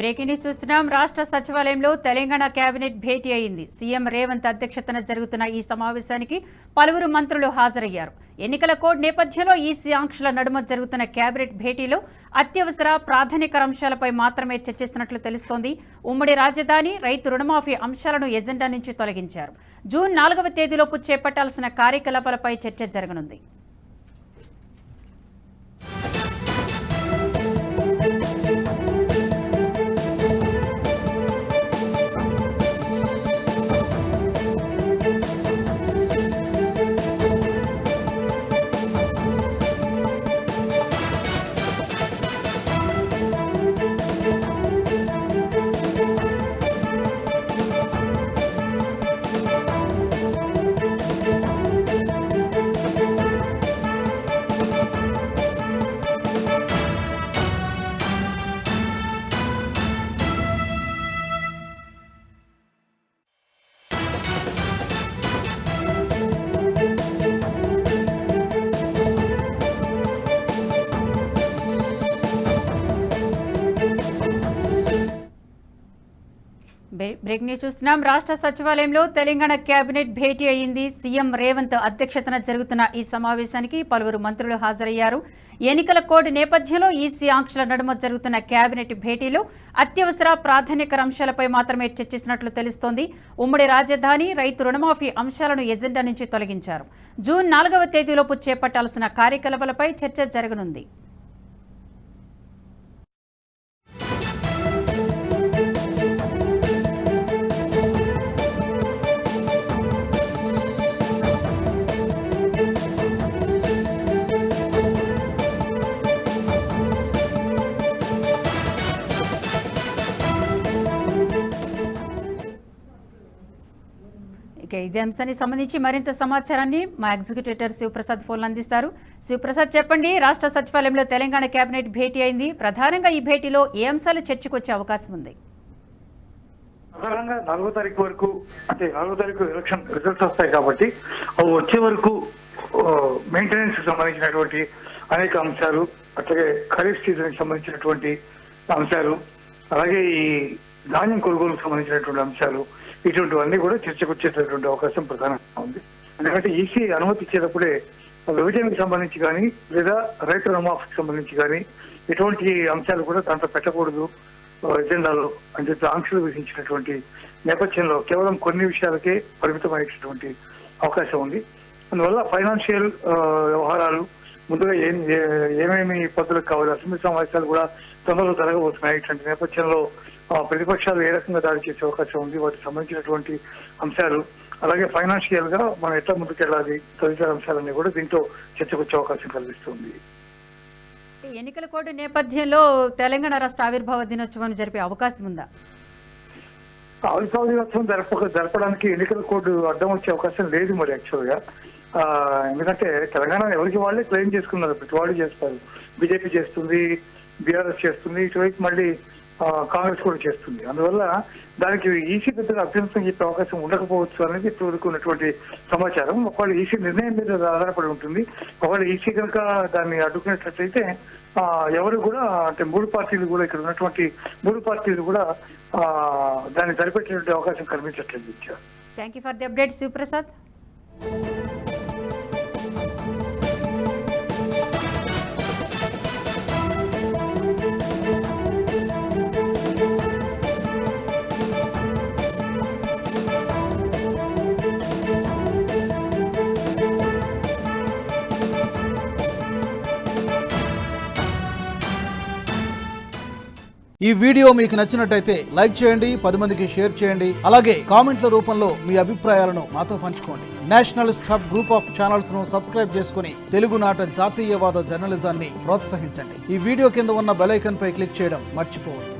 Breaking news చూస్తున్నాం. రాష్ట్ర సచివాలయంలో తెలంగాణ కేబినెట్ భేటీ అయింది. సీఎం రేవంత్ అధ్యక్షతన జరుగుతున్న ఈ సమావేశానికి పలువురు మంత్రులు హాజరయ్యారు. ఎన్నికల కోడ్ నేపథ్యంలో ఈసీ ఆంక్షల నడుమ జరుగుతున్న కేబినెట్ భేటీలో అత్యవసర ప్రాధాన్యత అంశాలపై మాత్రమే చర్చిస్తున్నట్లు తెలుస్తోంది. ఉమ్మడి రాజధాని, రైతు రుణమాఫీ అంశాలను ఎజెండా నుంచి తొలగించారు. జూన్ 4వ తేదీలోపు చేపట్టాల్సిన కార్యకలాపాలపై చర్చ జరగనుంది. బ్రేక్ న్యూస్ చూస్తున్నాం. రాష్ట్ర సచివాలయంలో తెలంగాణ కేబినెట్ భేటీ అయింది. సీఎం రేవంత్ అధ్యక్షతన జరుగుతున్న ఈ సమావేశానికి పలువురు మంత్రులు హాజరయ్యారు. ఎన్నికల కోడ్ నేపథ్యంలో ఈసీ ఆంక్షల నడుమ జరుగుతున్న కేబినెట్ భేటీలో అత్యవసర ప్రాధాన్యత అంశాలపై మాత్రమే చర్చిస్తున్నట్లు తెలుస్తోంది. ఉమ్మడి రాజధాని, రైతు రుణమాఫీ అంశాలను ఎజెండా నుంచి తొలగించారు. జూన్ 4వ తేదీలోపు చేపట్టాల్సిన కార్యకలాపాలపై చర్చ జరగనుంది. ఇదే అంశానికి సంబంధించి మరింత సమాచారాన్ని మా ఎగ్జిక్యూటివ్ ఎడిటర్ శివప్రసాద్ ఫోన్లు అందిస్తారు. శివప్రసాద్, చెప్పండి. రాష్ట్ర సచివాలయంలో తెలంగాణ కేబినెట్ భేటీ అయింది. ప్రధానంగా ఈ భేటీలో ఏ అంశాలు చర్చకు వచ్చే అవకాశం ఉంది? ప్రధానంగా 4వ తారీఖు వరకు, అంటే 4వ తారీఖు ఎలక్షన్ రిజల్ట్స్ వస్తాయి కాబట్టి అవి వచ్చే వరకు మెయింటెనెన్స్ సంబంధించినటువంటి అనేక అంశాలు, అట్లాగే ఖరీఫ్ సీజన్కి సంబంధించినటువంటి అంశాలు, అలాగే ఈ ధాన్యం కొనుగోలుకు సంబంధించినటువంటి అంశాలు, ఇటువంటివన్నీ కూడా చర్చకు వచ్చేటటువంటి అవకాశం ప్రధానంగా ఉంది. ఎందుకంటే ఈసీ అనుమతి ఇచ్చేటప్పుడే విభజనకు సంబంధించి కానీ లేదా రైతు రుణమాఫీకి సంబంధించి కానీ ఎటువంటి అంశాలు కూడా దాంట్లో పెట్టకూడదు ఎజెండాలో అని చెప్పి ఆంక్షలు విధించినటువంటి నేపథ్యంలో కేవలం కొన్ని విషయాలకే పరిమితమైనటువంటి అవకాశం ఉంది. అందువల్ల ఫైనాన్షియల్ వ్యవహారాలు ముందుగా ఏమేమి పద్ధతులకు కావాలి, అసెంబ్లీ సమావేశాలు కూడా తొందరలో జరగబోతున్నాయి. ఇట్లాంటి నేపథ్యంలో ప్రతిపక్షాలు ఏ రకంగా దాడి చేసే అవకాశం ఉంది, వాటికి సంబంధించినటువంటి అంశాలు, అలాగే ఫైనాన్షియల్ గా మనం ఎట్లా ముందుకెళ్ళాలి తదితర అంశాలన్నీ కూడా దీంతో చర్చకు వచ్చే అవకాశం కల్పిస్తుంది. ఎన్నికల కోడ్ నేపథ్యంలో తెలంగాణ రాష్ట్ర ఆవిర్భావ దినోత్సవం జరిపే అవకాశం ఉందా? ఆవిర్భావ దినోత్సవం జరపడానికి ఎన్నికల కోడ్ అడ్డం వచ్చే అవకాశం లేదు మరి యాక్చువల్ గా. ఎందుకంటే తెలంగాణ ఎవరికి వాళ్ళే క్లెయిమ్ చేసుకున్నారు, ప్రతి వాళ్ళు చేస్తారు. బీజేపీ చేస్తుంది, బీఆర్ఎస్ చేస్తుంది, ఇటువైపు మళ్ళీ కాంగ్రెస్ కూడా చేస్తుంది. అందువల్ల దానికి ఈసీ పెద్దగా అభ్యంతరం చెప్పే అవకాశం ఉండకపోవచ్చు అనేది ఇప్పుడు ఉన్నటువంటి సమాచారం. ఒకవేళ ఈసీ నిర్ణయం మీద ఆధారపడి ఉంటుంది. ఒకవేళ ఈసీ కనుక దాన్ని అడ్డుకునేటట్లయితే ఎవరు కూడా, అంటే మూడు పార్టీలు కూడా, ఇక్కడ ఉన్నటువంటి మూడు పార్టీలు కూడా దాన్ని సరిపెట్టేటువంటి అవకాశం కనిపించట్లేదు. Thank you for the update Shivaprasad. ఈ వీడియో మీకు నచ్చినట్టయితే లైక్ చేయండి, 10 మందికి షేర్ చేయండి. అలాగే కామెంట్ల రూపంలో మీ అభిప్రాయాలను మాతో పంచుకోండి. Nationalist hub group of channels ను సబ్స్క్రైబ్ చేసుకుని తెలుగునాట జాతీయవాద జర్నలిజాన్ని ప్రోత్సహించండి. ఈ వీడియో కింద ఉన్న బెల్ ఐకాన్ పై క్లిక్ చేయడం మర్చిపోవద్దు.